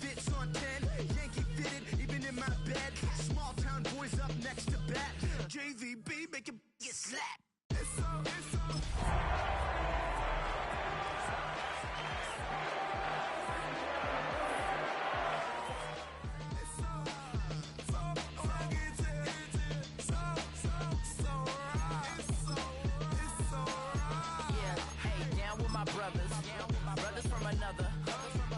Fits on 10, Yankee fitted, even in my bed. Small town boys up next to bat. JVB, make it get slapped. Brothers from another.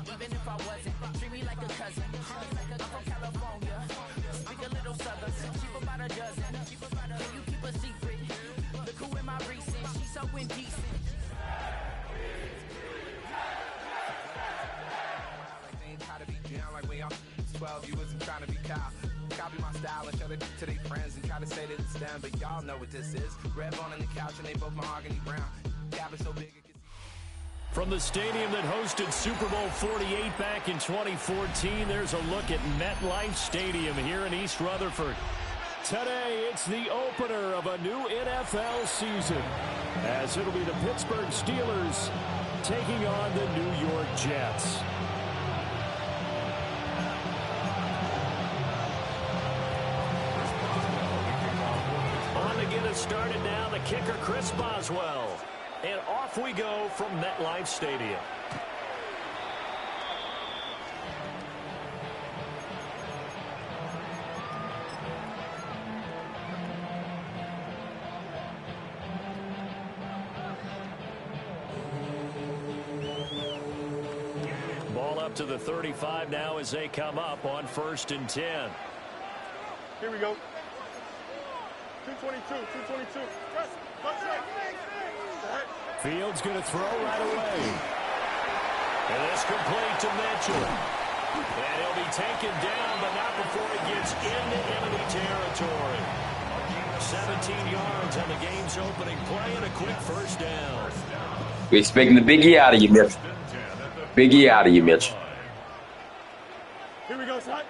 Even if I wasn't, treat me like a cousin. I'm from California. Speak a little southern. Cheap about a dozen. Can you keep a secret? Look who in my recent. She's so indecent. They ain't try to be down like when y'all 12. You wasn't trying to be Kyle. Copy my style and show it to their friends and try to say that it's them, but y'all know what this is. Red bone on the couch and they both mahogany brown. Gap is so big. From the stadium that hosted Super Bowl 48 back in 2014, there's a look at MetLife Stadium here in East Rutherford. Today, it's the opener of a new NFL season, as it'll be the Pittsburgh Steelers taking on the New York Jets. On to get us started now, the kicker, Chris Boswell. And off we go from MetLife Stadium. Ball up to the 35 now as they come up on 1st and 10. Here we go. 222, 222. Fields going to throw right away. And it's complete to Mitchell. And he'll be taken down, but not before he gets into enemy territory. 17 yards on the game's opening play and a quick first down. We're expecting the biggie out of you, Mitch. Biggie out of you, Mitch. Here we go, son.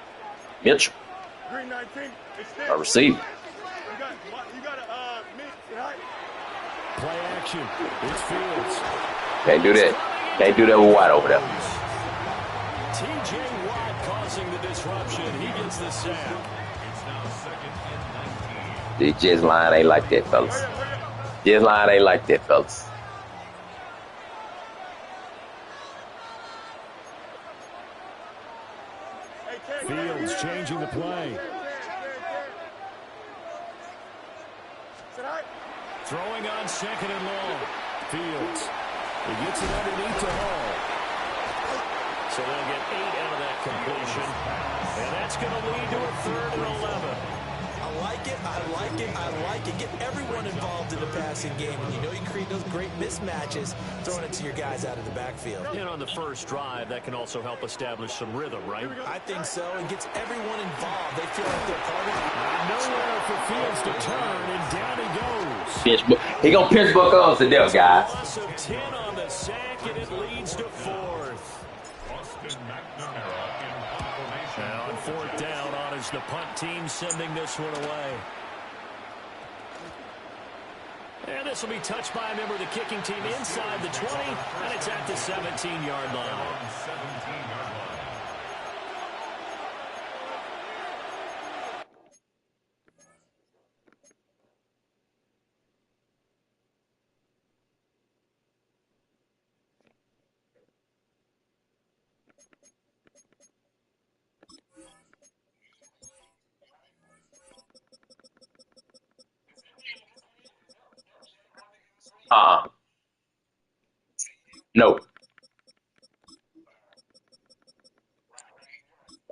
Mitch. Green 19. I receive. You got a hot. Play action. It's Fields. Can't do that. Can't do that with Watt over there. T.J. Watt causing the disruption. He gets the sack. It's now 2nd and 19. The Jets line ain't like that, fellas. Jets line ain't like that, fellas. Fields changing the play. Throwing on 2nd and long. Fields. He gets it underneath to Hall. So they'll get 8 out of that completion. And that's going to lead to a 3rd and 11. I like it. I like it. I like it. Get everyone involved in the passing game. And you know you create those great mismatches throwing it to your guys out of the backfield. And on the first drive, that can also help establish some rhythm, right? I think so. It gets everyone involved. They feel like they're part of it. Nowhere for Fields to turn, and down he goes. He gonna pinch buck us to death, guys. Loss of 10 on the sack, and it leads to 4th. Now on 4th down, on is the punt team sending this one away. And this will be touched by a member of the kicking team inside the 20, and it's at the 17-yard line. No.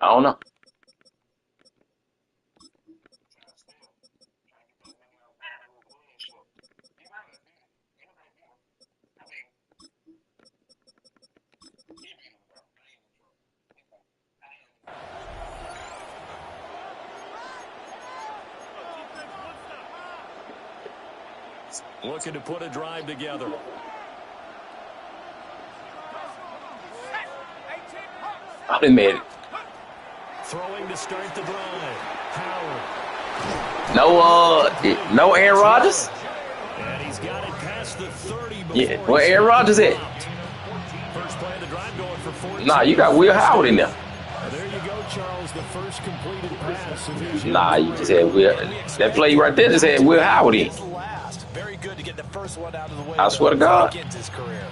I don't know. Looking to put a drive together. Oh, they made it. Throwing to start the drive. Howard. No Aaron Rodgers? And he's got it past the 30. Yeah, where Aaron Rodgers at? First play of the drive going for 4. Nah, you got Will Howard in there. Charles, the first completed pass of his Nah, you just had Will. That play right there just had Will Howard in. Very good to get the first one out of the way. I swear to God. His career.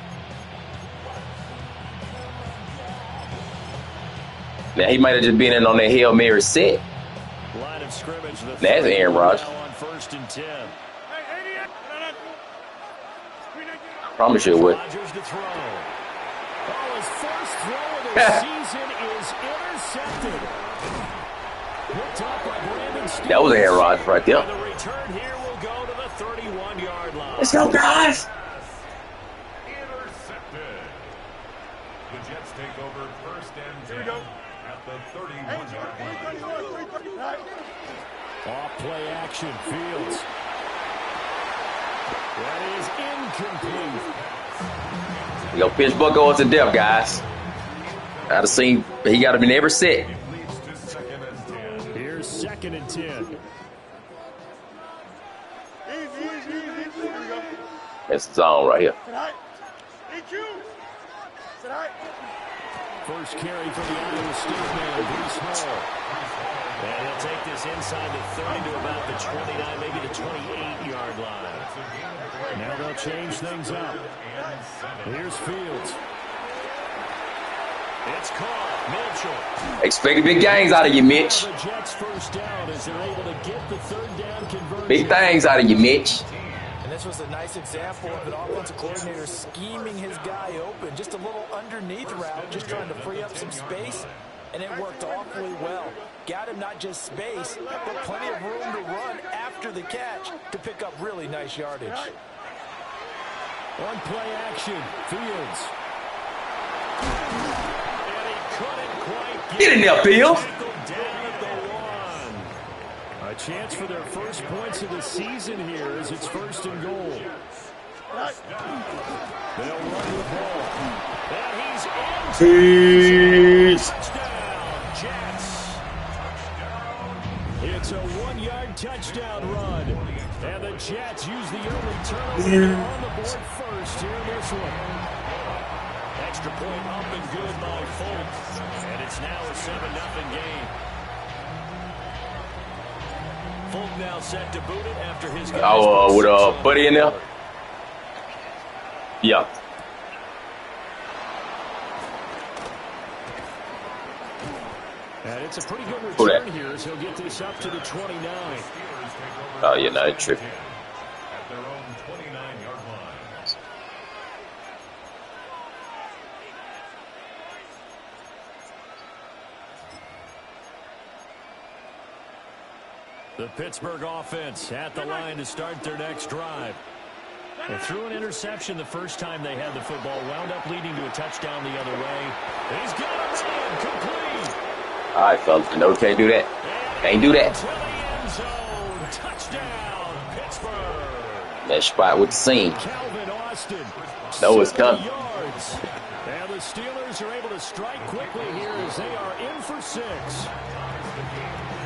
Now, he might have just been in on that Hail Mary set. Line of scrimmage. That's Aaron Rodgers. On 1st and 10. I promise you it would. Rodgers to throw. Oh, his first throw of the season is intercepted. Picked up by Brandon Stevens. That was Aaron Rodgers right there. And the return here will go to the 31-yard line. Let's go, guys. Intercepted. The Jets take over 1st and 10 at the 31-yard line. Off play action, Fields. That is incomplete. You go pitch Bucko to death, guys. I'd have seen he got him in every set. Here's 2nd and 10. That's the zone right here. First carry for the Iowa State man, Bruce Hall. And he'll take this inside the 30 to about the 29, maybe the 28-yard line. Now they'll change things up. Here's Fields. It's caught. Mitchell. Expected big gains out of you, Mitch. The Jets first down as they're able to get the 3rd down conversion. Big things out of you, Mitch. And this was a nice example of an offensive coordinator scheming his guy open. Just a little underneath route, just trying to free up some space. And it worked awfully well. Got him not just space, but plenty of room to run after the catch to pick up really nice yardage. On play action, Fields. And he couldn't quite Get in there, Fields. down at the 1. A chance for their first points of the season here as it's 1st and goal. They'll run the ball. And he's in. Peace. Touchdown, Jets. It's a 1-yard touchdown run. And the Jets use the early turnover on the board first here in this one. Extra point up and good by Fultz. And it's now a 7-0 game. Fultz now set to boot it after his guys. With Buddy in there? Yeah. And it's a pretty good return here as he'll get this up to the 29. Oh, yeah, no, it's tripping. At their own 29-yard line. The Pittsburgh offense at the line to start their next drive. They threw an interception the first time they had the football, wound up leading to a touchdown the other way. He's got a man complete. All right, fellas. No, can't do that. Can't do that. To the end zone. Touchdown, Pittsburgh. That spot with the seam. Calvin Austin. No, it's coming. Yards. And the Steelers are able to strike quickly here as they are in for 6.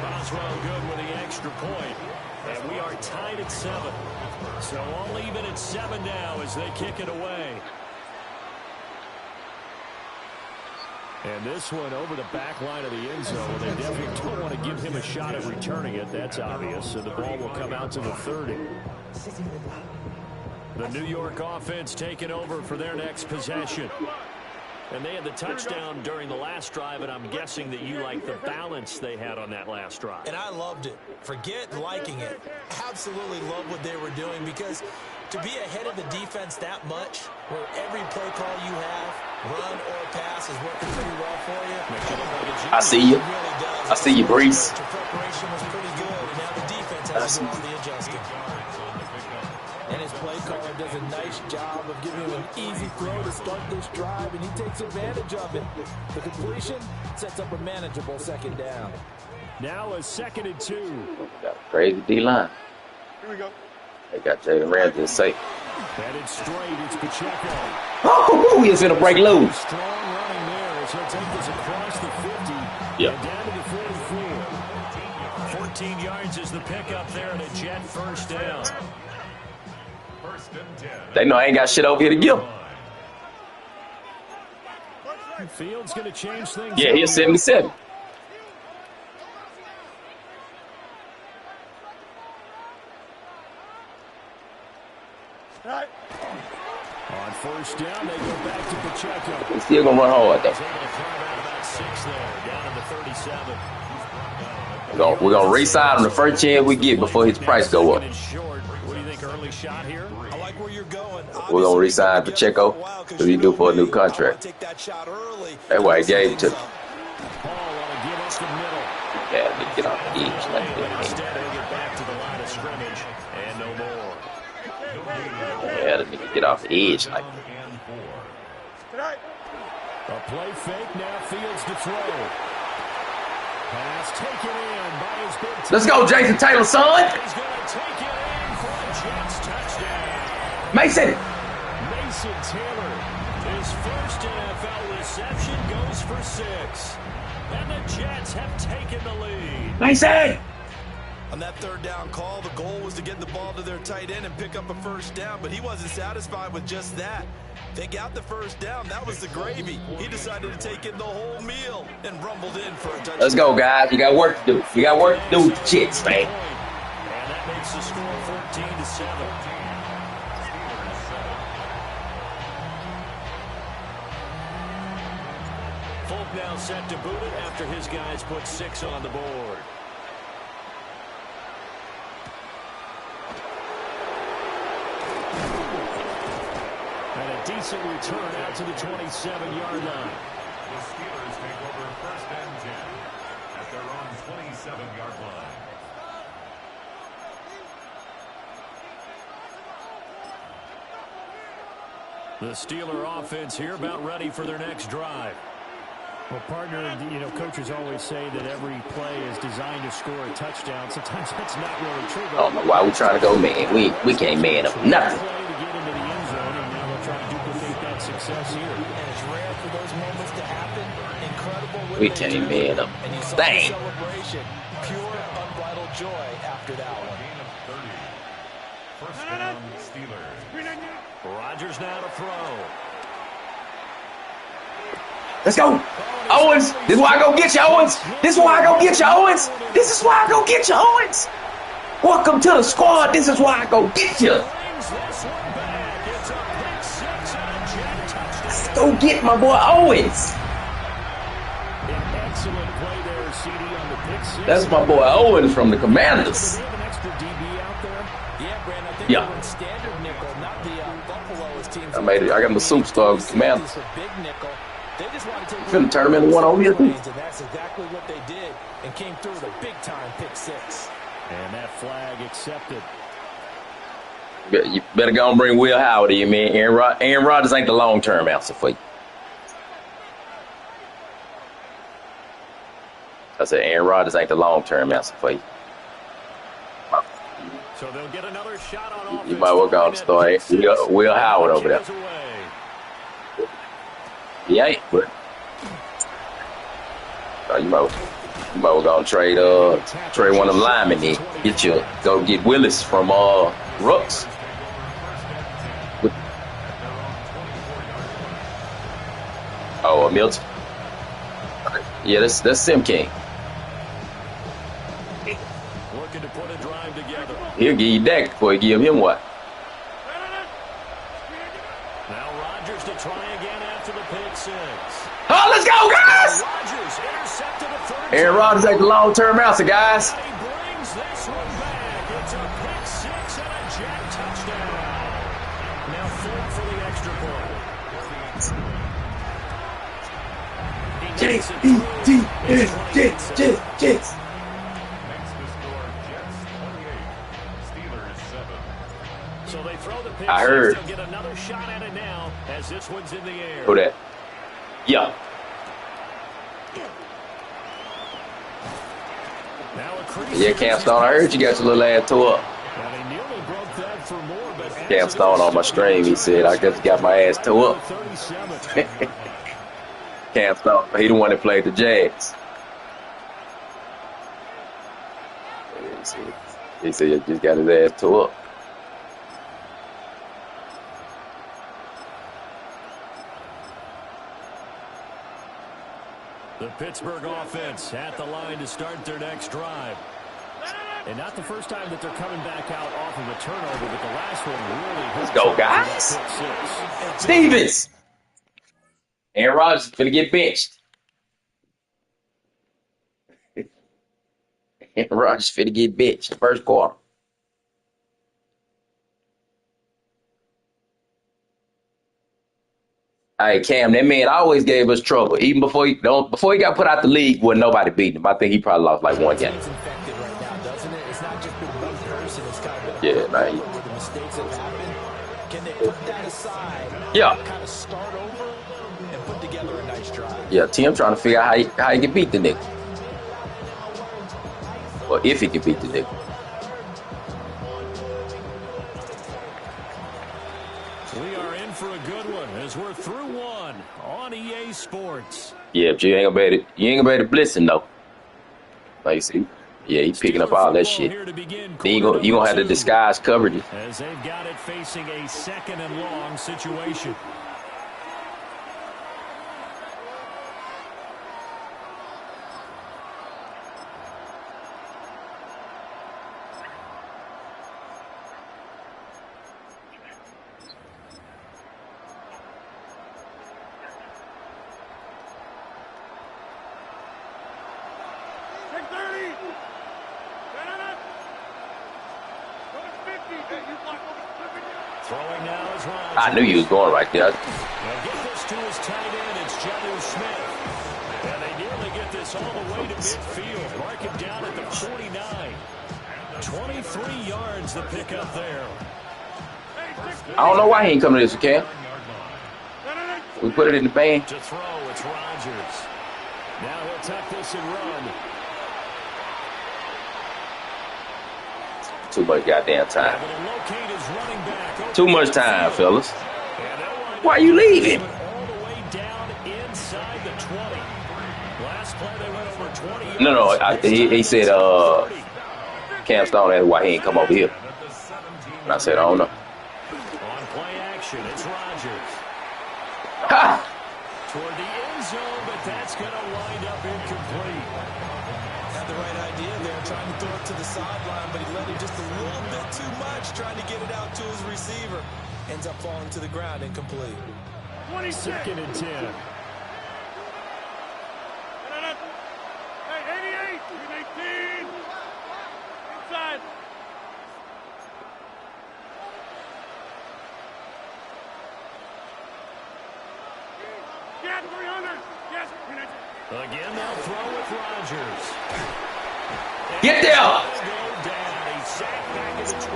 Boswell good with the extra point. And we are tied at 7. So all even at 7 now as they kick it away. And this one over the back line of the end zone. They definitely don't want to give him a shot at returning it. That's obvious. So the ball will come out to the 30. The New York offense taking over for their next possession. And they had the touchdown during the last drive, and I'm guessing that you like the balance they had on that last drive. And I loved it. Forget liking it. Absolutely love what they were doing, because to be ahead of the defense that much, where every play call you have, run or pass, is working pretty well for you. I see you. I see you, Brees. Your preparation was pretty good, and now the defense has to do all the adjusting. And his play caller does a nice job of giving him an easy throw to start this drive, and he takes advantage of it. The completion sets up a manageable 2nd down. Now a 2nd and 2. Got a crazy D-line. Here we go. They got Jalen Ramsey safe. And it's straight. It's Pacheco. Oh, he's going to break loose. Strong running there as he'll take this across the 50. Yep. And down to the 44. 14 yards is the pickup there, and a Jet first down. They know I ain't got shit over here to give. Fields going to change things. Yeah, he's 77. first down. They go back to Pacheco. He's still going to run hard, though. He's able to carve out about 6 there, down to the 37. We're going to re-sign him the first chance we get before his price go up. What do you think, early shot here? I like where you're going. We're going to re-sign Pacheco because he's due for a new contract. That's why he gave it to him. Yeah, they get off the edge like that. Instead, he'll get back to the line of scrimmage and no more. Yeah, the nigga get off the edge like that. A play fake, now Fields to throw. Pass taken in by his big team. Let's go, Jason Taylor, son. He's going to take it in for a Jets touchdown. Mason Taylor, his first NFL reception goes for 6. And the Jets have taken the lead. Mason! On that third down call, the goal was to get the ball to their tight end and pick up a first down, but he wasn't satisfied with just that. They got the first down. That was the gravy. He decided to take in the whole meal and rumbled in for a touchdown. Let's go, guys. You got work to do. You got work to do with the Jets, man. And that makes the score 14-7. Folk now set to boot it after his guys put 6 on the board. And a decent return out to the 27-yard line. The Steelers take over first and 10 at their own 27-yard line. The Steeler offense here about ready for their next drive. Well, partner, you know, coaches always say that every play is designed to score a touchdown. Sometimes that's not really true. I don't know why we trying to go man. We can't man up nothing. Play to get into the end zone, and now they'll try to duplicate that success here. And it's rare for those moments to happen. Incredible. We can't man up thing. Celebration, pure, unbridled joy after that one. Gain of 30. First down, Steelers. Rodgers now to throw. Let's go. Owens. This is why I go get you, Owens. This is why I go get you, Owens. This is why I go get you, Owens. Welcome to the squad. This is why I go get you. Let's go get my boy Owens. That's my boy Owens from the Commanders. Yeah. I got him a superstar with the Commanders. Finna turn him into one over here, too. And that's exactly what they did and came through with a big-time pick 6. And that flag accepted. You better go and bring Will Howard in, man. Aaron Rodgers ain't the long-term answer for you. I said Aaron Rodgers ain't the long-term answer for you. So they'll get another shot on offense. You might well go and start Will Howard over there. He ain't, but you might well go and trade one of them linemen then. Go get Willis from Rooks. Oh, Milton. Yeah, that's Sim King. Looking to put a drive together. He'll give you that before he give him what? Now Rodgers to try again after the pick 6. Oh, let's go, guys! Rodgers intercepted a third. Aaron Rodgers ain't the long-term answer, guys. He brings this one back. It's a pick 6 and a Jet touchdown. Now Ford for the extra point. Jets. So they throw the pitch. I heard. They'll get another shot at it now as this one's in the air. Who that? Yeah. Yeah, Cam Stone. I heard you got your little ass tore up. Cam Stone on my stream, he said, I just got my ass tore up. Cam Stone, he the one that played the Jags. He said he just got his ass tore up. The Pittsburgh offense at the line to start their next drive. And not the first time that they're coming back out off of a turnover, but the last one really hurt. Let's go, guys. Stevens. Aaron Rodgers is finna get benched. Aaron Rodgers finna get benched first quarter. Hey, Cam, that man always gave us trouble. Even before he got put out the league, when nobody beat him. I think he probably lost like one game. Yeah, man. Can they put that aside? Yeah. Kind of start over and put together a nice drive. Yeah, Tim trying to figure out how he can beat the nigga. Or if he can beat the nigga. We are in for a good one as we're through one on EA Sports. Yeah, but you ain't gonna be able to blitz him though. Like you see. Yeah, he's picking up all that shit. Then you gonna have to disguise coverages. As they've got it facing a 2nd and long situation. I knew you was going right there. Now get this to his tight end. It's Jonnu Smith. And they nearly get this all the way to midfield. Mark him down at the 49. 23 yards the pickup there. I don't know why he ain't coming to this, Cam. We put it in the band. To throw, it's Rodgers. Now he'll tuck this and run. Too much goddamn time. Too much time, fellas. Why you leaving? All the way down inside the 20. Last play they went over 20. No, he said Cam Stone asked why he ain't come over here. And I said, I don't know. On play action, it's Rodgers. Ha! Toward the end zone, but that's going to wind up incomplete. Had the right idea there, trying to throw it to the sideline, but he let it just a little bit too much, trying to get it out to his receiver. Ends up falling to the ground, incomplete. 22nd and 10. Hey, 88, 18. Inside. Get 300. Yes. Again, they'll throw with Rodgers. Get there. He's sacked back at the 24.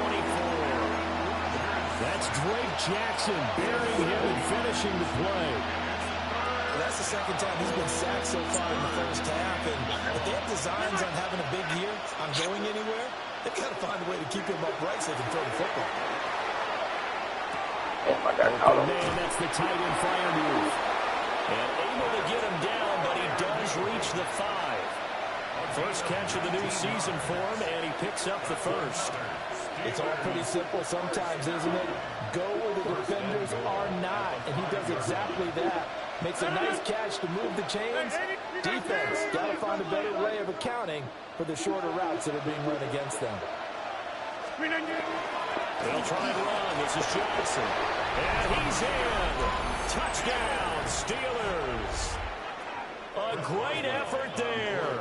That's Drake Jackson burying him and finishing the play. Well, that's the second time he's been sacked so far in the first half. And if they have designs on having a big year, on going anywhere, they've got to find a way to keep him upright so they can throw the football. Oh my God! Hold on. Man, that's the tight end fire move. And able to get him down, but he does reach the 5. First catch of the new season for him, and he picks up the first. It's all pretty simple sometimes, isn't it? Go where the defenders are not, and he does exactly that. Makes a nice catch to move the chains. Defense, got to find a better way of accounting for the shorter routes that are being run against them. They'll try and run. This is Johnson. And he's in. Touchdown, Steelers. A great effort there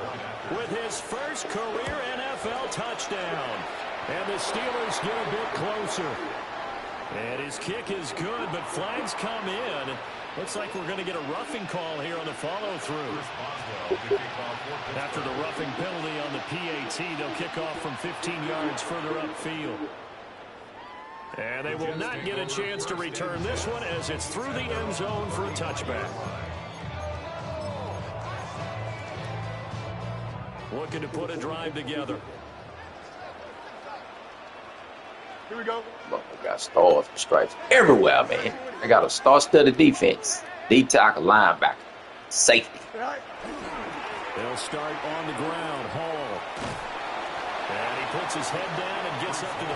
with his first career NFL touchdown. And the Steelers get a bit closer. And his kick is good, but flags come in. Looks like we're going to get a roughing call here on the follow-through. After the roughing penalty on the PAT, they'll kick off from 15 yards further upfield. And they will not get a chance to return this one as it's through the end zone for a touchback. Looking to put a drive together. Here we go. Look, we got stars and stripes everywhere, man. I got a star-studded defense. D-tackle, linebacker, safety. They'll start on the ground. Hall. And he puts his head down and gets up to the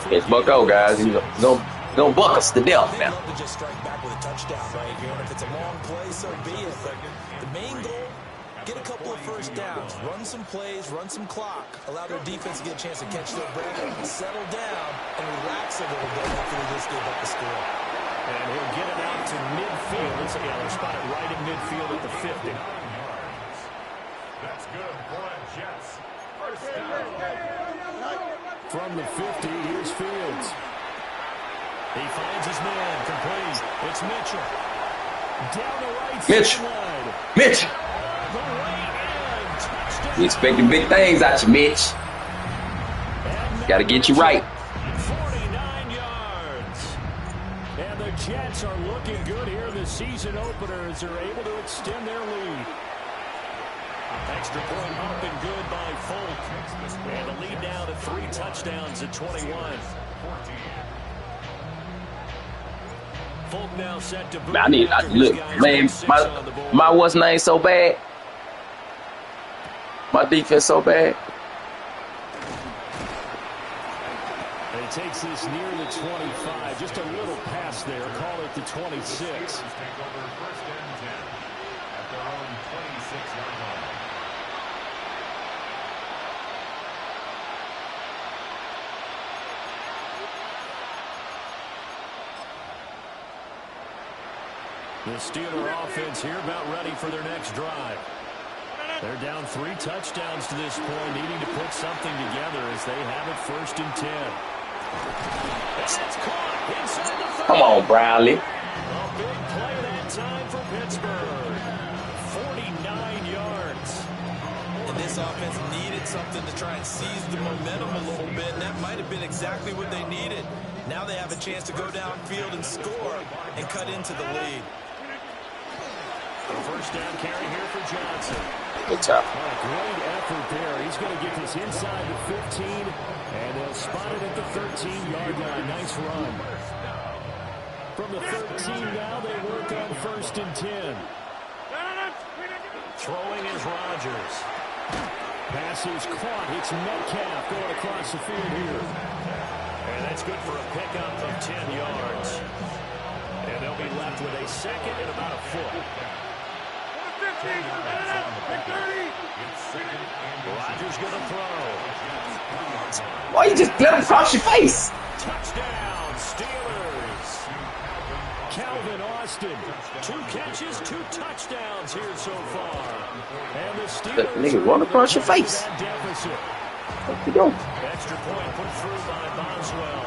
42. It's Bucko, guys. He's gonna buck us to death now. Love to just strike back with a touchdown right here. And if it's a long play, so be it. But the main goal Get a couple of first downs, run some plays, run some clock, allow their defense to get a chance to catch their breath, settle down, and relax a little bit after they just gave up the score. And he'll get it out to midfield. They're spotted right in midfield at the 50. That's good for the Jets. First down. From the 50, here's Fields. He finds his man, complete. It's Mitchell. Down the right sideline. Mitch. The right end. Touchdown. We expecting big things out you, Mitch. Got to get you right. 49 yards. And the Jets are looking good here in the season opener as they're able to extend their lead. Extra point up and good by Folk. And the lead now to 3 touchdowns at 21. Folk now set to boot. Look, man, my what's name so bad? My defense so bad. And he takes this near the 25. Just a little pass there. Call it the 26. Take over first and 10 at their own 26-yard line. The Steeler offense here about ready for their next drive. They're down 3 touchdowns to this point, needing to put something together as they have it first and 10. It's caught inside the 30. Come on, Brownlee. A big play that time for Pittsburgh. 49 yards. And this offense needed something to try and seize the momentum a little bit, and that might have been exactly what they needed. Now they have a chance to go downfield and score and cut into the lead. A first down carry here for Johnson. Good job. What a great effort there. He's going to get this inside the 15, and they'll spot it at the 13-yard line. Nice run. From the 13 now, they work on first and 10. Throwing is Rodgers. Pass is caught. It's Metcalf going across the field here. And that's good for a pickup of 10 yards. And they'll be left with a second and about a foot. Rodgers going to throw. Why you just let him cross your face? Touchdown, Steelers. Calvin Austin. 2 catches, 2 touchdowns here so far. And the Steelers That nigga run across your face. What you doing? Extra point put through by Boswell.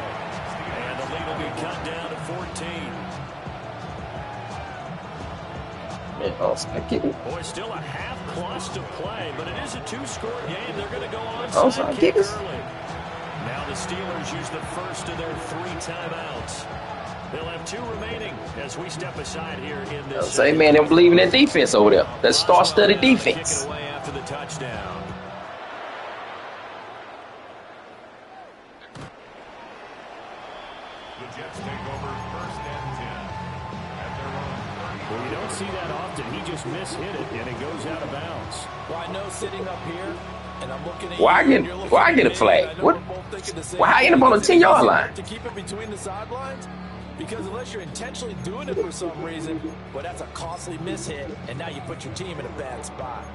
And the lead will be cut down to 14. Boy, still a half plus to play, but it is a 2-score game. They're going to go on kick early. Now the Steelers use the first of their 3 timeouts. They'll have 2 remaining as we step aside here in this. Say, man, they believe in that defense over there. That star-studded defense. Kick it away after the touchdown. The Jets take over first and 10 at their own 30. Well, you don't see that often. He just mishit it, and it goes out of bounds. Well, I know sitting up here, and I'm looking at Why I get a flag? What? Why I end up on the 10-yard line? To keep it between the sidelines? Because unless you're intentionally doing it for some reason, well, that's a costly mishit, and now you put your team in a bad spot.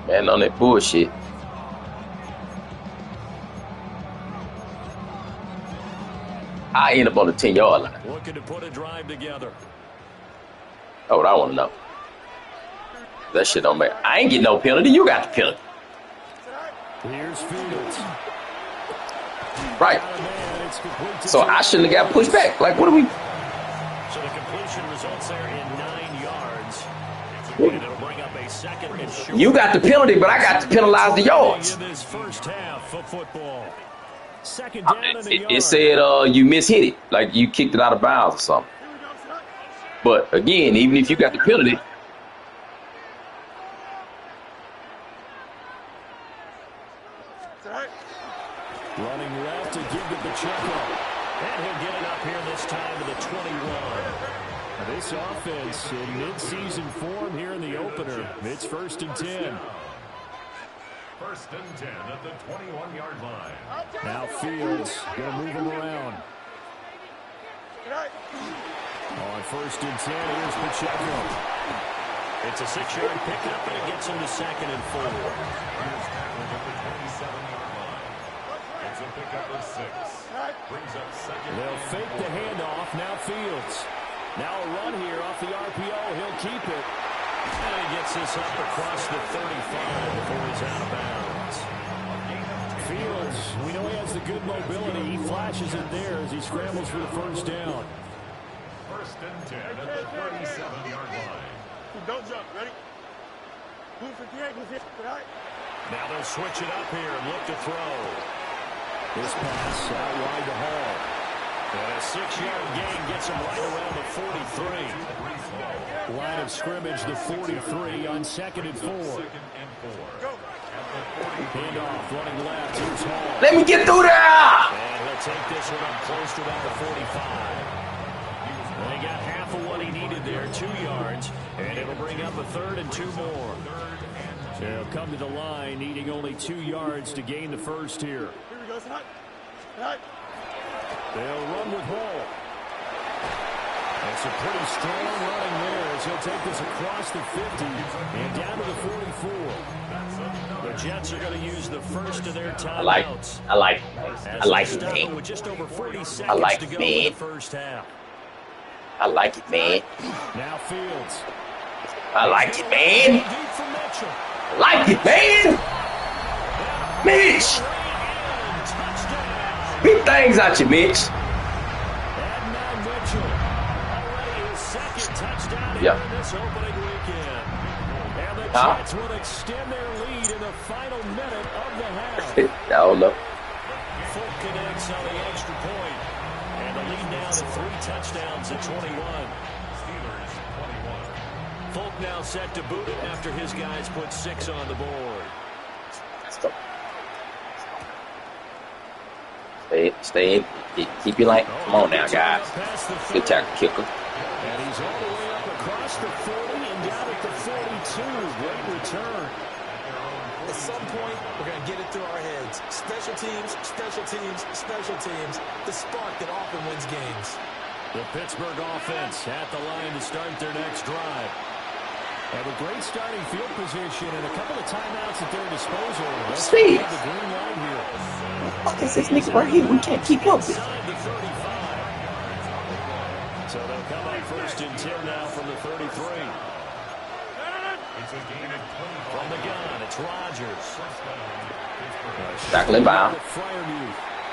Man, on that bullshit. I end up on the 10-yard line. Looking to put a drive together. That's what I want to know. That shit don't matter. I ain't getting no penalty. You got the penalty. Here's Fields. Right. So I shouldn't have got pushed back. Like, what are we? So the completion results there in 9 yards. And it'll bring up a second and short. You got the penalty, but I got to penalize the yards. In this first half of football. Second down in the yard. It said you mishit it, like you kicked it out of bounds or something. But again, even if you got the penalty, running left to give to Pacheco. And he'll get it up here this time to the 21. This offense in mid-season form here in the opener. It's first and 10. First and 10 at the 21-yard line. Now Fields going to move him around. On first and 10, here's Pacheco. It's a 6-yard pickup, and it gets him to 2nd and 4. Here's tackling at the 27-yard line. It's a pickup of 6. Brings up 2nd. They'll fake the handoff. Now Fields. Now a run here off the RPO. He'll keep it. And he gets this up across the 35 before he's out of bounds. Fields, we know he has the good mobility. He flashes it there as he scrambles for the first down. 1st and 10 at the 37-yard line. Don't jump. Ready? Move 58. Move 58. Now they'll switch it up here and look to throw. This pass out wide to Hall. And a 6-yard gain gets him right around the 43. Line of scrimmage, the 43 on 2nd and 4. Handoff, running left. Here's Hall. Let me get through there. And he'll take this one up close to about the 45. Well, he got half of what he needed there, 2 yards. And it'll bring up a 3rd and 2 more. So he'll come to the line, needing only 2 yards to gain the first here. Here we go. It's hot. Hot. They'll run with Hall. It's a pretty strong running there as he'll take this across the 50 and down to the 44. The Jets are going to use the first of their timeouts. I like it, man. With just over 40 seconds I like to go it, man. in the first half. I like it, man. Now Fields. I like it, man. Deep for Mitchell. I like it, man. Mitch. Big things out you, Mitch. And now Mitchell. Already his 2nd touchdown here in this opening weekend. And the Jets will extend their lead in the final minute of the half. I don't know. Folk connects on the extra point. And the lead now to 3 touchdowns at 21. Steelers 21. Folk now set to boot it after his guys put 6 on the board. Let's go. Stay. Keep your line. Come on now, guys. Good tackle, kicker. And he's all the way up across the 40 and down at the 42. Great return. At some point, we're going to get it through our heads. Special teams, special teams, special teams. The spark that often wins games. The Pittsburgh offense at the line to start their next drive. Have a great starting field position and a couple of timeouts at their disposal. Steve. The green line here. What the fuck is this nigga right here? We can't keep up with. So they'll come up 1st and 10 now from the 33. It's a gain of 25. From the gun, it's Rodgers. Tackle him down.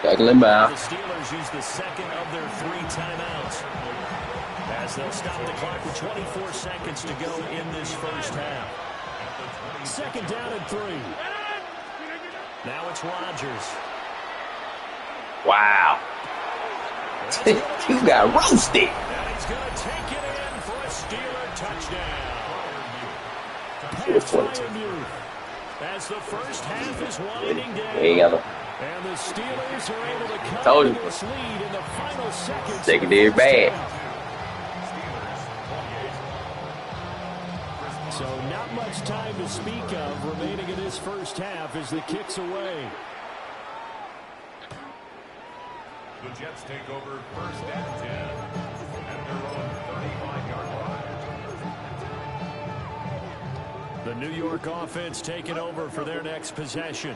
Tackle him down. The Steelers use the 2nd of their 3 timeouts as they'll stop the clock with 24 seconds to go in this first half. 2nd down and 3. Now it's Rodgers. Wow. You got roasted. And he's going to take it in for a Steeler touchdown. As the first half is winding down. And the Steelers are able to come to this lead in the final seconds. Secondary bad. So not much time to speak of remaining in this first half as the kick's away. The Jets take over 1st and 10 at their own 35-yard line. The New York offense taking over for their next possession.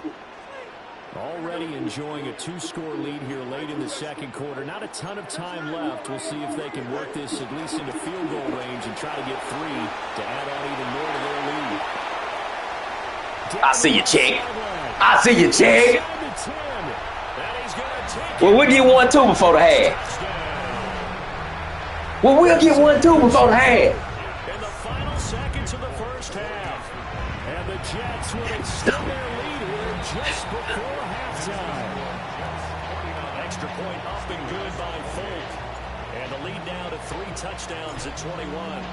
Already enjoying a 2-score lead here late in the 2nd quarter. Not a ton of time left. We'll see if they can work this at least into field goal range and try to get 3 to add on even more to their lead. I see you, Chick. I see you, Chick. Well, we'll get 1-2 before the half. Well, we'll get 1-2 before the half. In the final seconds of the first half. And the Jets will extend their lead here just before halftime. Extra point up and good by Folk. And the lead now to 3 touchdowns at 21.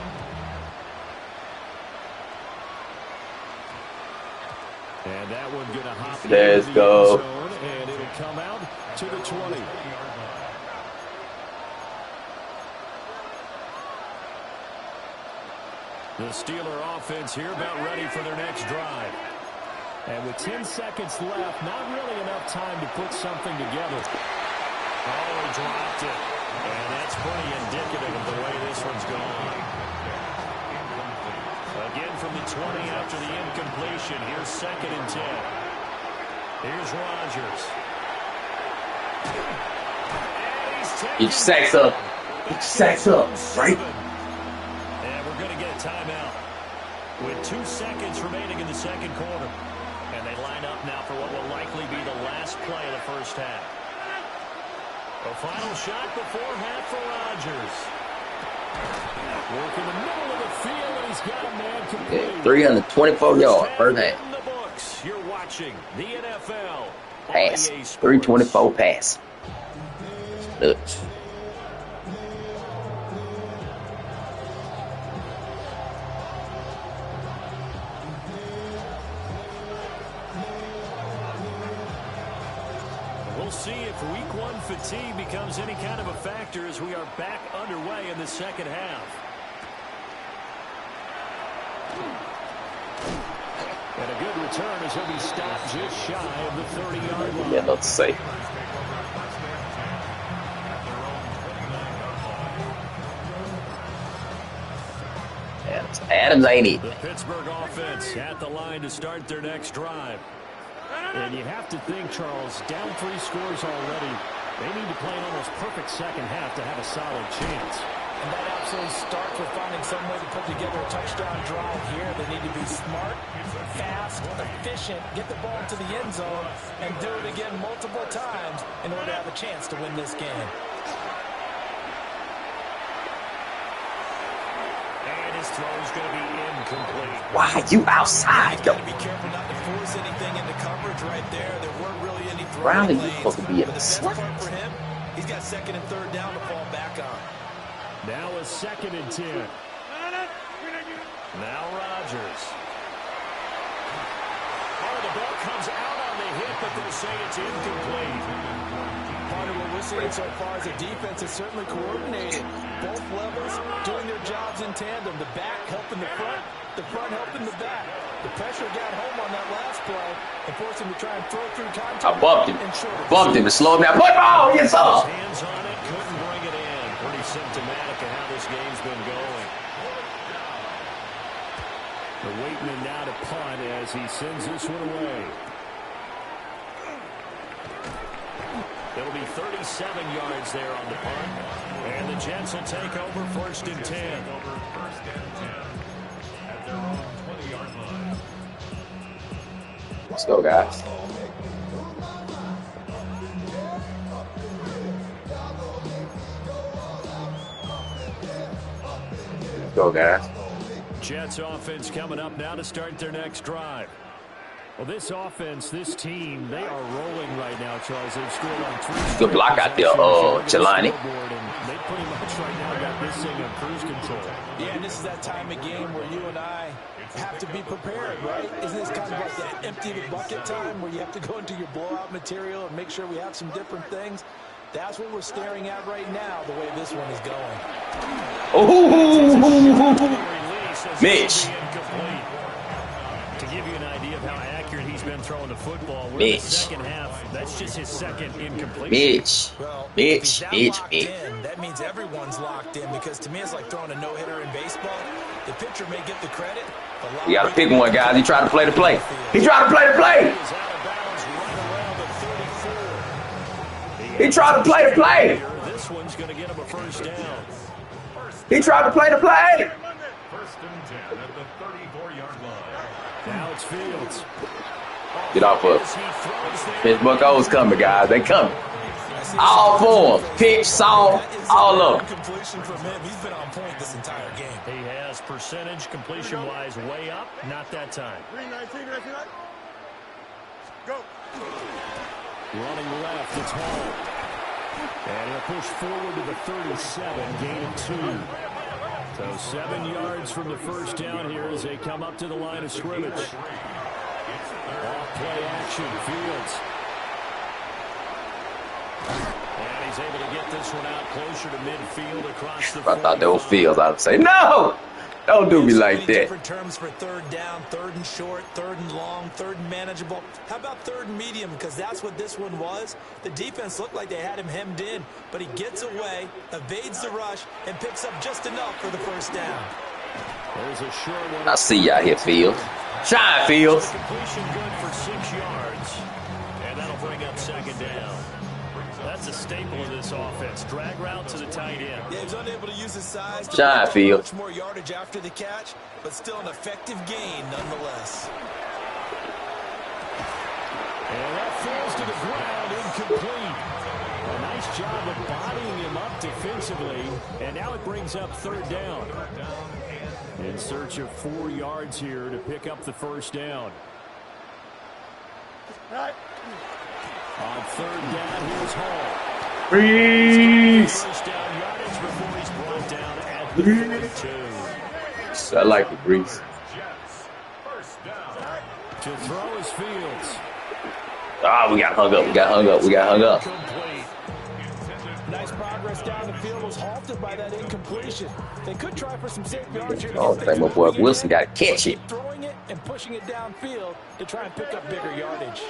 And that one going to hop into the end zone, and it'll come out to the 20. The Steeler offense here about ready for their next drive. And with 10 seconds left, not really enough time to put something together. Oh, he dropped it. And that's pretty indicative of the way this one's gone. from the 20 after the incompletion. Here's 2nd and 10. Here's Rodgers. Each sacks up. Each sacks up, right? And we're going to get a timeout with 2 seconds remaining in the second quarter. And they line up now for what will likely be the last play of the first half. A final shot before half for Rodgers. Work in the middle of the field, and he's got a man complete. Yeah, 324 yards, first half. In the books, you're watching the NFL. Pass. 324 pass. Look. We'll see if week 1 fatigue becomes any kind of a factor as we are back underway in the second half. And a good return as he'll be stopped just shy of the 30-yard line. Yeah, let's see. Adams ain't it. The Pittsburgh offense at the line to start their next drive. And you have to think, Charles, down 3 scores already. They need to play an almost perfect second half to have a solid chance. And that absolutely starts with finding some way to put together a touchdown drive here. They need to be smart, fast, efficient, get the ball into the end zone, and do it again multiple times in order to have a chance to win this game. And his throw is going to be incomplete. Why you outside, though? Got to be careful not to force anything into coverage right there. There weren't really any Brown throwing is lanes. supposed to be in But the the best slot. part for him, he's got 2nd and 3rd down to fall back on. Now a 2nd and 10. Now Rodgers. Oh, the ball comes out on the hit, but they'll say it's incomplete. Part of what we're seeing so far is the defense is certainly coordinated. Both levels doing their jobs in tandem. The back helping the front helping the back. The pressure got home on that last play and forced him to try and throw through contact. I bumped him. Bumped him and slowed him down. Put ball, yes, sir. Hands on it, couldn't bring it in. Pretty symptomatic of how this game's been going. The Waitman now to punt as he sends this one away. It'll be 37 yards there on the punt. And the Jets will take over 1st and 10. At their own 20-yard line. Let's go, guys. Let's go, guys. Jets offense coming up now to start their next drive. Well, this offense, this team, they are rolling right now, Charles. They've scored on 3 Good block out there, Jelani. They pretty much right now got this thing in cruise control. Yeah, and this is that time of game where you and I have to be prepared, right? Isn't this kind of like that empty the bucket time where you have to go into your blowout material and make sure we have some different things? That's what we're staring at right now, the way this one is going. Oh, Mitch. To give you an idea of how accurate he's been throwing the football, we're in the Mitch. second half. That's just his 2nd incompletion. Mitch. Well, Mitch. if he's that locked in, that means everyone's locked in, because to me it's like throwing a no-hitter in baseball. The pitcher may get the credit, but You got to pick one, guys. He tried to play the play. He tried to play the play. He's out of bounds right around the 34. He tried to play the play. This one's going to get him a 1st down. He tried to play the play. 1st and 10 at the 34-yard line. Now it's Fields. Get off of Pittsburgh O's coming, guys. They coming. All 4. Pitch, saw, all of them. Completion from him. He's been on point this entire game. He has percentage completion-wise way up. Not that time. 319, go. Running left, it's Hall. And he'll push forward to the 37, gain of 2. So 7 yards from the 1st down here as they come up to the line of scrimmage. Off play action, Fields. And he's able to get this one out closer to midfield across the 45. I thought they were Fields. I would say, no. Don't do me like that. Different terms for 3rd down, 3rd and short, 3rd and long, 3rd and manageable. How about 3rd and medium? Because that's what this one was. The defense looked like they had him hemmed in, but he gets away, evades the rush, and picks up just enough for the 1st down. There's a short one. I see y'all here, Fields. Shine, Fields. Completion good for 6 yards. And that'll bring up second down. That's a staple of this offense. Drag route to the tight end. Yeah, he's unable to use his size to Shine, Fields. much more yardage after the catch, but still an effective gain nonetheless. And that falls to the ground, incomplete. A nice job of bodying him up defensively. And now it brings up third down. In search of 4 yards here to pick up the first down. On third down, here's Hall. Freeze. First down yardage before he's brought down at the 42. I like the grease. To throw his Fields. Ah, we got hung up. We got hung up. We got hung up. Nice progress down the field was halted by that incompletion. They could try for some safe yards here. Oh, I think my boy Wilson got to catch it. Throwing it and pushing it downfield to try and pick up bigger yardage.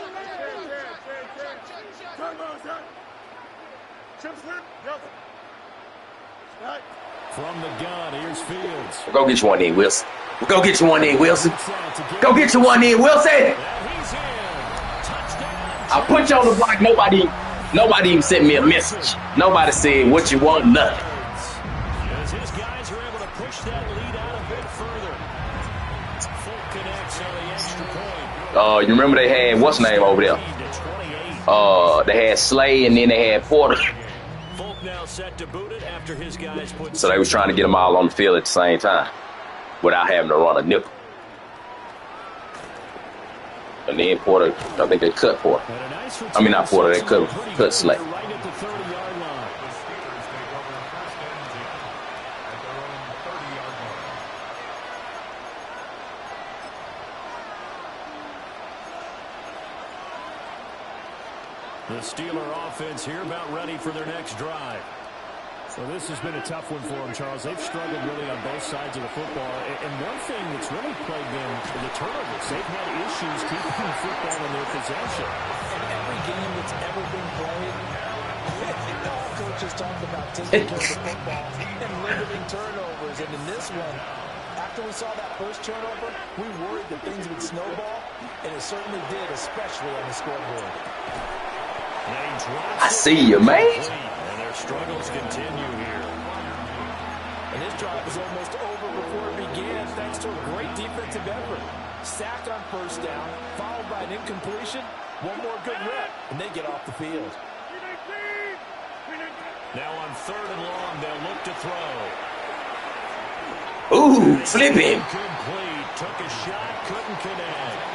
From the gun, here's Fields. Go get you one in, Wilson. Go get you one in, Wilson. Go get you one in, Wilson. I put you on the block. Nobody even sent me a message. Nobody said what you want, nothing. As his guys are able to push that lead out a bit further. Full connects on the extra point. You remember they had what's name over there? They had Slay and then they had Porter. Folk now set to boot it after his guys put. So they was trying to get them all on the field at the same time without having to run a nickel. And then Porter, I think they cut Porter. I mean, not Porter, they cut Slay. Right at the 30-yard line. The Steeler offense here about ready for their next drive. So this has been a tough one for them, Charles. They've struggled really on both sides of the football. And one thing that's really plagued them are the turnovers. They've had issues keeping the football in their possession. In every game that's ever been played, all coaches talk about taking care of the football and limiting turnovers. And in this one, after we saw that first turnover, we worried that things would snowball, and it certainly did, especially on the scoreboard. I see you, man. And their struggles continue here. And this drive was almost over before it began, thanks to a great defensive effort. Sack on first down, followed by an incompletion. One more good rep, and they get off the field. Now on third and long, they'll look to throw. Ooh, flip him. Incomplete. Took a shot, couldn't connect.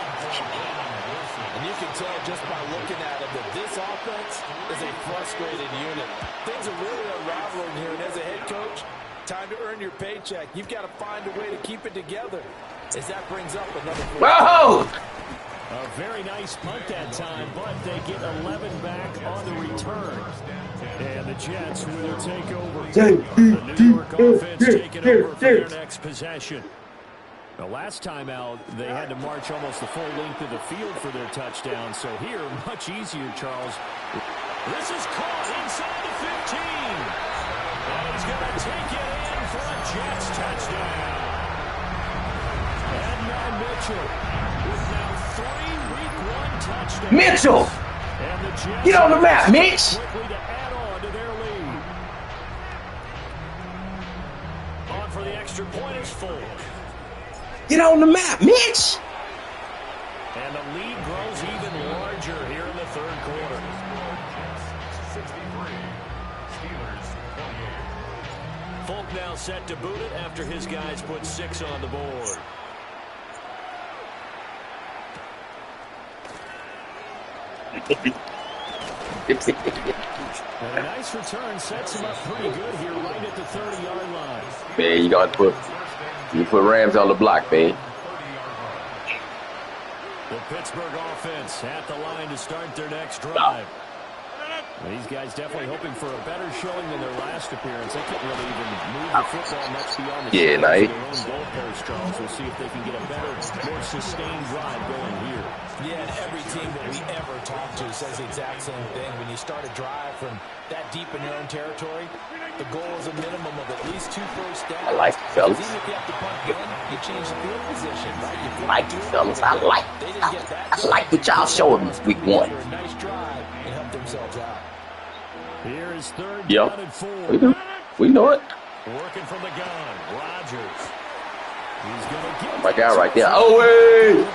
And you can tell just by looking at him that this offense is a frustrated unit. Things are really unraveling here, and as a head coach, time to earn your paycheck. You've got to find a way to keep it together, as that brings up another. Whoa! A very nice punt that time, but they get 11 back on the return. And the Jets will take over. The New York offense taking over for their next possession. The last time out, they had to march almost the full length of the field for their touchdown. So here, much easier, Charles. This is caught inside the 15. And he's going to take it in for a Jets touchdown. And now Mitchell with now 3 Week 1 touchdowns. Mitchell! And the Jets get on the map, Mitch! Quickly to add on to their lead. On for the extra point is Folk. Get on the map, Mitch! And the lead grows even larger here in the third quarter. 63. Steelers 28. Folk now set to boot it after his guys put 6 on the board. And a nice return sets him up pretty good here right at the 30-yard line. Man, you got to put Rams on the block, man. The Pittsburgh offense at the line to start their next drive. These guys definitely hoping for a better showing than their last appearance. They couldn't really even move the football much beyond the their own goalpost, Charles. We'll see if they can get a better, more sustained drive going here. Yeah, and every team that we ever talk to says the exact same thing. When you start a drive from that deep in your own territory, the goal is a minimum of at least 2 first downs. I like you, fellas. Even if you have to punt in, you change the field position, right? I like you, fellas. I like what y'all showing us week 1. A nice drive and help themselves out. Here is 3rd down and 4. We know it. Working from the gun, Rodgers. He's going to get my guy right there. Oh, wait.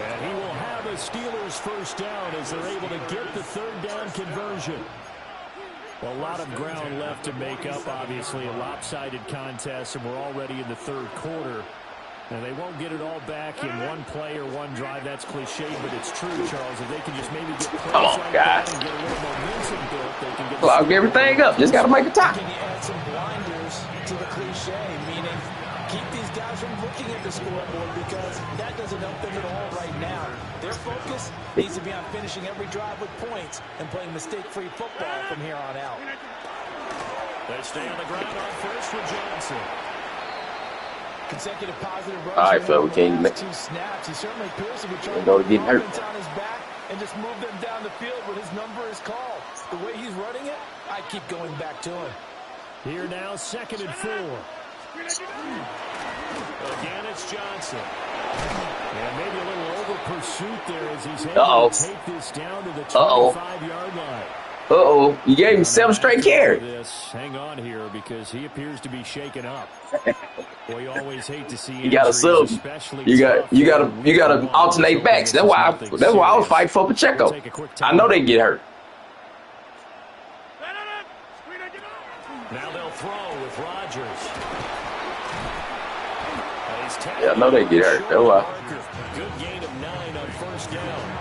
And he will have a Steelers first down as they're able to get the 3rd down conversion. A lot of ground left to make up, obviously. A lopsided contest, and we're already in the 3rd quarter. And they won't get it all back in one play or one drive. That's cliche, but it's true, Charles. If they can just maybe get plays like that and get a little momentum built, they can get clog everything up. Just got to make a top. Can you add some blinders to the cliche, meaning keep these guys from looking at the scoreboard because that doesn't help them at all right now. Their focus needs to be on finishing every drive with points and playing mistake-free football from here on out. They stay on the ground on first with Johnson. Consecutive positive runs. All right, Phil, we can't make 2 snaps. He certainly appears to be trying to go to getting hurt on his back and just move them down the field when his number is called. The way he's running it, I keep going back to him. Here now, 2nd and 4. Again, it's Johnson. And maybe a little over pursuit there as he's able to take this down to the 25-yard line. Uh-oh. You gave him 7 straight carries. Hang on here because he appears to be shaken up. Well, you always hate to see you got to sub. You got to alternate backs. That's why I was fighting for Pacheco. I know they get hurt. Now they'll throw with Rodgers. Yeah, I know they get hurt. That's why. Good gain of 9 on first down.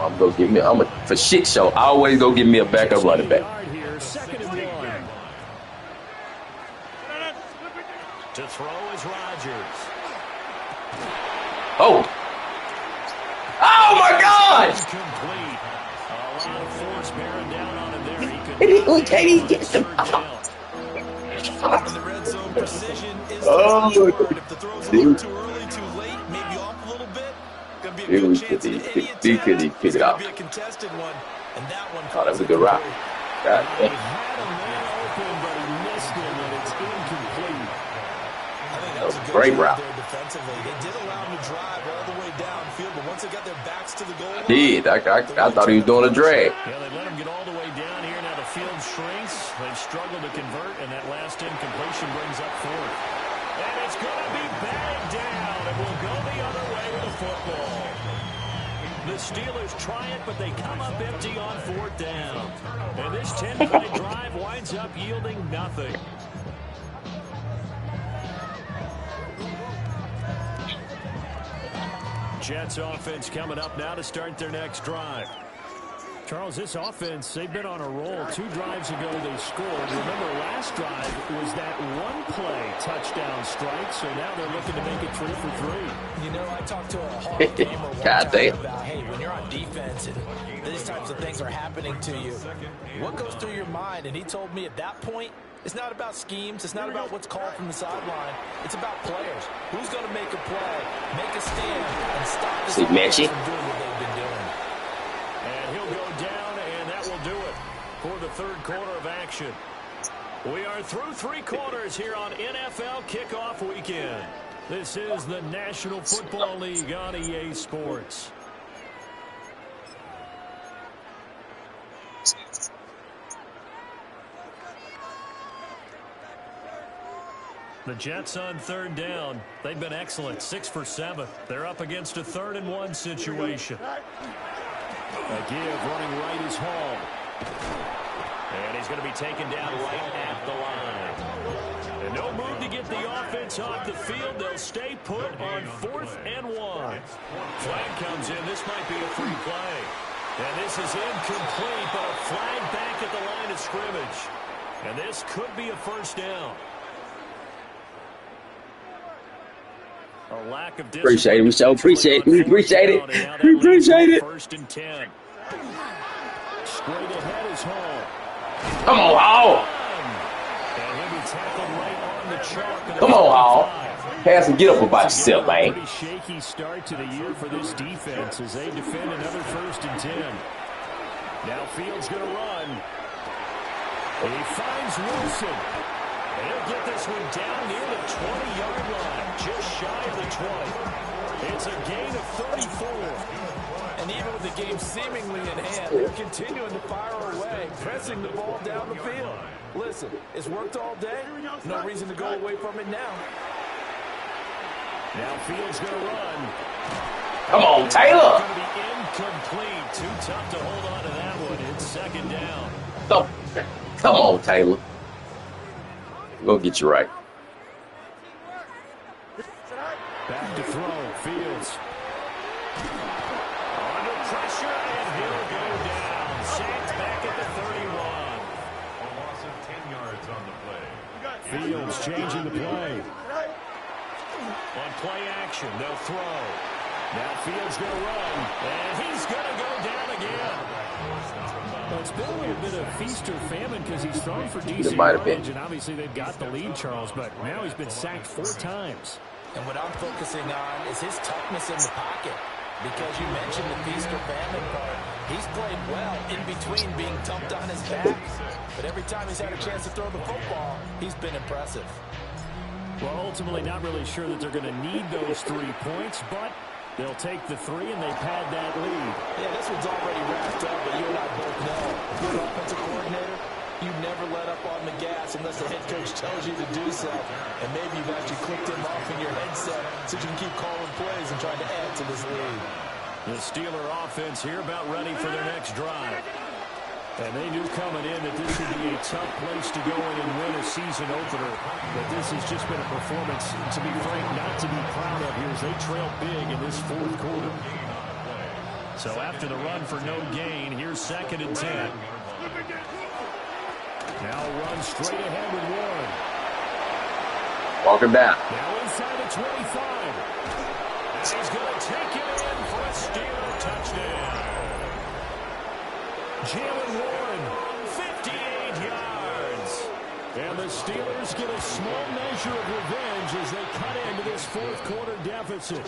I'm for shit show. I always go give me a backup running back. Here, 2nd and 1. To throw is Rodgers. Oh my God! Complete. A lot of force bearing down on him there. We can't even get them out. The red zone precision is if the throw's a little too early, too late, maybe off a little bit. Gonna be a good chance at any attempt. He could pick it off. Be a contested one, and that one. Oh, that was a good route. God He had a man open, but he missed him, and it's incomplete. I think that was a good great job route. there defensively. They did allow him to drive all the way downfield, but once they got their backs to the goal line, I thought he was doing a drag. Yeah, they let him get all the way down here. Now the field shrinks. They've struggled to convert, and that last incompletion brings up 4th. And it's going to be bagged down, and we'll go the other way with the football. The Steelers try it, but they come up empty on 4th down. And this 10-play drive winds up yielding nothing. Jets offense coming up now to start their next drive. Charles, this offense, they've been on a roll. 2 drives ago they scored. Remember, last drive was that 1-play touchdown strike, so now they're looking to make it 3 for 3. You know, I talked to a Hall of Famer one time about, hey, when you're on defense and these types of things are happening to you, what goes through your mind? And he told me at that point, it's not about schemes. It's not about what's called from the sideline. It's about players. Who's going to make a play, make a stand, and stop this offense from doing what they've been doing. And he'll go down, and that will do it for the 3rd quarter of action. We are through 3 quarters here on NFL Kickoff Weekend. This is the National Football League on EA Sports. The Jets on 3rd down. They've been excellent, 6 for 7. They're up against a 3rd and 1 situation. A give running right is Hall. And he's going to be taken down right at the line. And no move to get the offense off the field. They'll stay put on 4th and 1. Flag comes in. This might be a free play. And this is incomplete, but a flag back at the line of scrimmage. And this could be a first down. A lack of appreciate it. We so appreciate it. We appreciate it. We appreciate it. 1st and 10. Straight ahead is Hall. Come on, Hall. And he'll be tackled right on the chalk. Come on, Hall. Pass and get up about yourself, man. Pretty shaky start to the year for this defense as they defend another 1st and 10. Now Fields going to run. He finds Wilson. He'll get this one down near the 20-yard line, just shy of the 20. It's a gain of 34. And even with the game seemingly in hand, they're continuing to fire away, pressing the ball down the field. Listen, it's worked all day. No reason to go away from it now. Now Fields going to run. Come on, Taylor. Going to be incomplete. Too tough to hold on to that one. It's 2nd down. Come on, Taylor. We'll get you right. Back to throw. Fields. Under pressure, and he'll go down. Sacked back at the 31. A loss of 10 yards on the play. Fields changing the play. On play action, they'll throw. Now Fields going to run, and he's going to go down again. Well, it's been a little bit of feast or famine because he's thrown for decent yardage, and obviously they've got the lead, Charles, but now he's been sacked 4 times. And what I'm focusing on is his toughness in the pocket. Because you mentioned the feast or famine part. He's played well in between being dumped on his back. But every time he's had a chance to throw the football, he's been impressive. Well, ultimately not really sure that they're going to need those 3 points, but they'll take the 3 and they pad that lead. Yeah, this one's already wrapped up, but you and I both know. Good offensive coordinator, you never let up on the gas unless the head coach tells you to do so. And maybe you've actually clicked him off in your headset so you can keep calling plays and trying to add to this lead. The Steeler offense here about ready for their next drive. And they knew coming in that this would be a tough place to go in and win a season opener. But this has just been a performance, to be frank, not to be proud of here as they trail big in this 4th quarter. So after the run for no gain, here's 2nd and 10. Now run straight ahead with Warren. Walking down. Now inside the 25. And he's going to take it in for a Steeler touchdown. Jalen Warren, 58 yards. And the Steelers get a small measure of revenge as they cut into this 4th quarter deficit.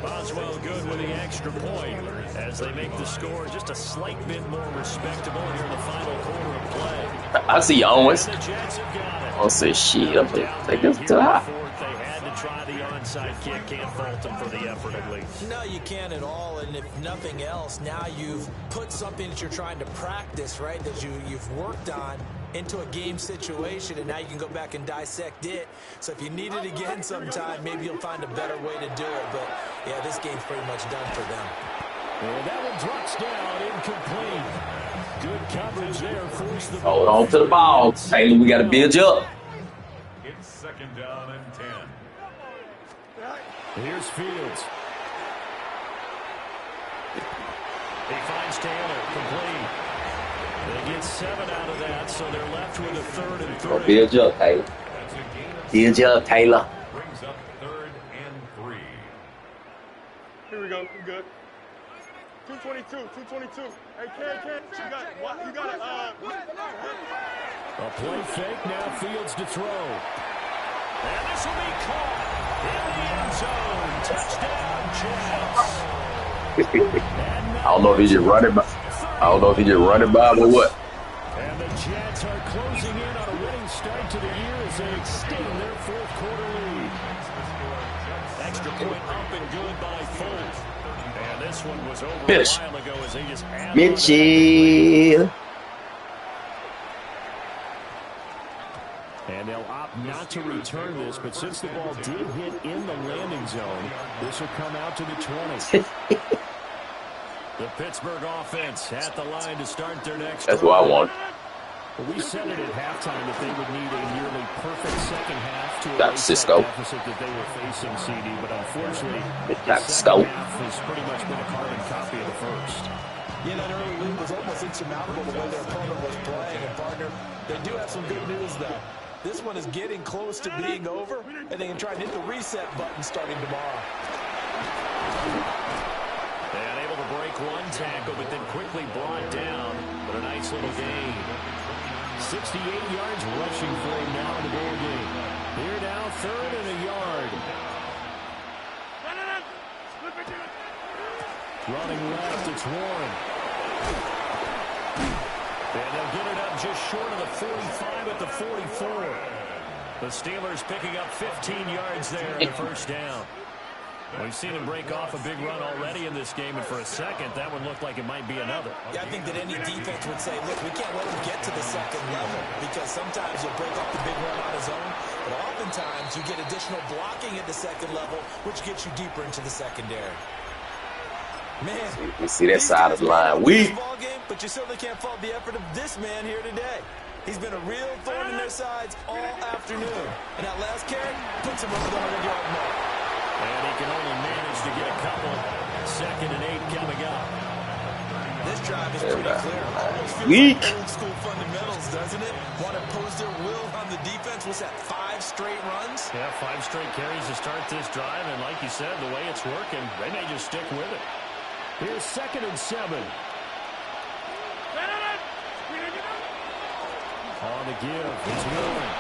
Boswell good with the extra point as they make the score just a slight bit more respectable here in the final quarter of play. I see Owens. And the Jets have got it. I'll say shit. I'm going to take this to the high. They had to try the onside kick. Can't fault them for the effort at least. No, you can't at all. And if nothing else, now you've put something that you're trying to practice, right, that you've worked on into a game situation, and now you can go back and dissect it. So if you need it again sometime, maybe you'll find a better way to do it. But, yeah, this game's pretty much done for them. And that one drops down, incomplete. Good coverage there. Force the Hold on to the ball. Taylor, we got to build you up. It's 2nd down and 10. Here's Fields. He finds Taylor, complete. They get 7 out of that, so they're left with a 3rd and 3. Go build you up, Taylor. Build you up, Taylor. Brings up 3rd and 3. Here we go. We good. 222. Hey, Ken, you got a play fake, now Fields to throw. And this will be caught in the end zone. Touchdown, Jets. I don't know if he's just running by. I don't know if he just running by or what. And the Jets are closing in on a winning start to the year as they extend their 4th quarter lead. Extra point up and good by Fultz. And this one was over a while ago as they just added Mitchell. And they'll opt not to return this, but since the ball did hit in the landing zone, this will come out to the 20. The Pittsburgh offense at the line to start their next That's what I want. Well, we said it at halftime that they would need a nearly perfect second half to That's erase Cisco. that deficit that they were facing, CD. But unfortunately, the That's second Cisco. half has pretty much been a carbon copy of the first. Yeah, that early lead was almost insurmountable the way their opponent was playing. And, partner, they do have some good news, though. This one is getting close to being over, and they can try and hit the reset button starting tomorrow. And able to break one tackle, but then quickly brought down. But a nice little gain. 68 yards rushing for him now in the ball game. Here now, 3rd and a yard. Running left, it's Warren. And they'll get it up just short of the 45 at the 44. The Steelers picking up 15 yards there in the first down. We've seen him break off a big run already in this game, and for a second, that one looked like it might be another. Yeah, I think that any defense would say, look, we can't let him get to the second level because sometimes he'll break off the big run on his own, but oftentimes you get additional blocking at the second level, which gets you deeper into the secondary. Man, you see that side of the line weak. But you certainly can't fault the effort of this man here today. He's been a real thorn in their sides all afternoon. And that last carry puts him over the 100-yard mark. And he can only manage to get a couple. 2nd and 8 coming up. This drive is pretty clear. Almost feels like old school fundamentals, doesn't it? Want to impose their will on the defense. What's that, 5 straight runs? Yeah, 5 straight carries to start this drive. And like you said, the way it's working, they may just stick with it. Here's 2nd and 7. On the give, it's Warren.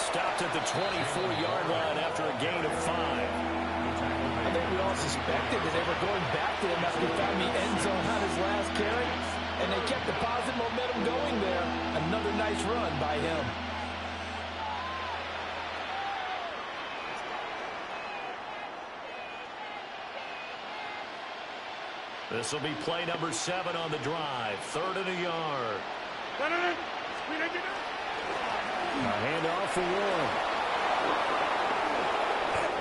Stopped at the 24-yard line after a gain of 5. I think we all suspected that they were going back to him after he found the end zone on his last carry, and they kept the positive momentum going there. Another nice run by him. This will be play number 7 on the drive. 3rd and a yard. A handoff for Warren.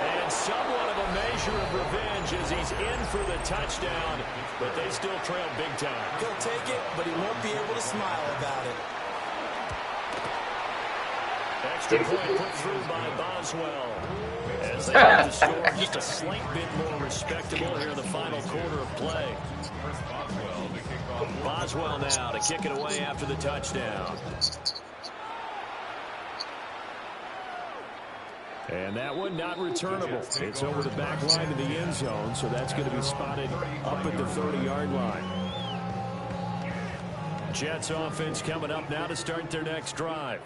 And somewhat of a measure of revenge as he's in for the touchdown, but they still trail big time. He'll take it, but he won't be able to smile about it. Extra point put through by Boswell. As they have the score just a slight bit more respectable here in the final quarter of play. Boswell now to kick it away after the touchdown. And that one not returnable. It's over the back line of the end zone, so that's going to be spotted up at the 30-yard line. Jets offense coming up now to start their next drive.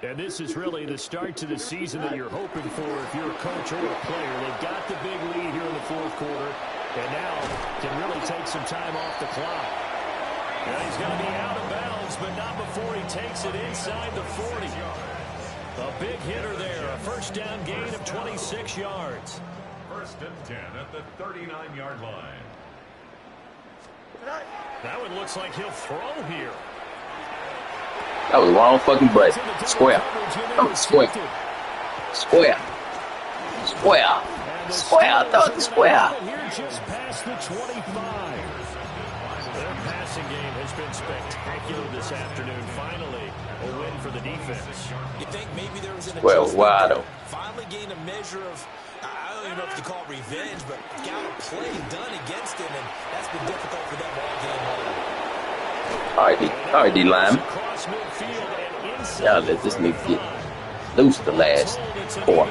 And this is really the start to the season that you're hoping for if you're a coach or a player. They've got the big lead here in the 4th quarter, and now can really take some time off the clock. And he's going to be out of bounds, but not before he takes it inside the 40. A big hitter there, a first down gain of 26 yards. 1st and 10 at the 39-yard line. That one looks like he'll throw here. That was the wrong fucking button. Square. Oh, square. Square. Square. Square. I thought it was square. Here just past the 25. Their passing game has been spectacular this afternoon. Finally, a win for the defense. You think maybe there was an adjustment finally gained a measure of, I don't even know if you call it revenge, but got a play done against him, and that's been difficult for them all game long. All right, D-line. Y'all let this nigga get loose the last quarter.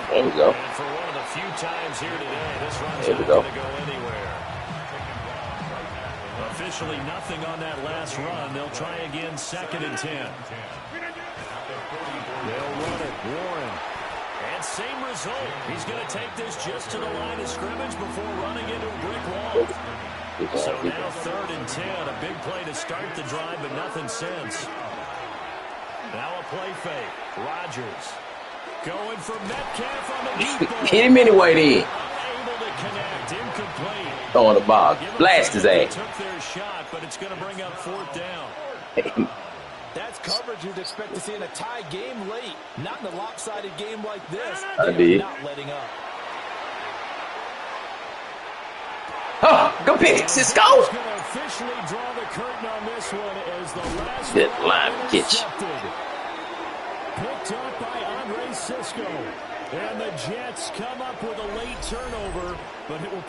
There we go. And for one of the few times here today, this run's there we not go. going to go anywhere. Officially nothing on that last run. They'll try again 2nd and 10. They'll run it. Warren. And same result. He's going to take this just to the line of scrimmage before running into a brick wall. So now 3rd and 10. A big play to start the drive, but nothing since. Now a play fake. Rodgers. Going for Metcalf on the deep ball. Hit him anyway then. Unable to connect. Incomplete. Throwing the ball. Blast his ass. Took their shot, but it's going to bring up 4th down. That's coverage you'd expect to see in a tie game late. Not in a lopsided game like this. I did. Not letting up. Oh, go pick it, Cisco. He's going to officially draw the curtain on this one as the last good line catch. Picked up by Andre Cisco. And the Jets come up with a late turnover, but it will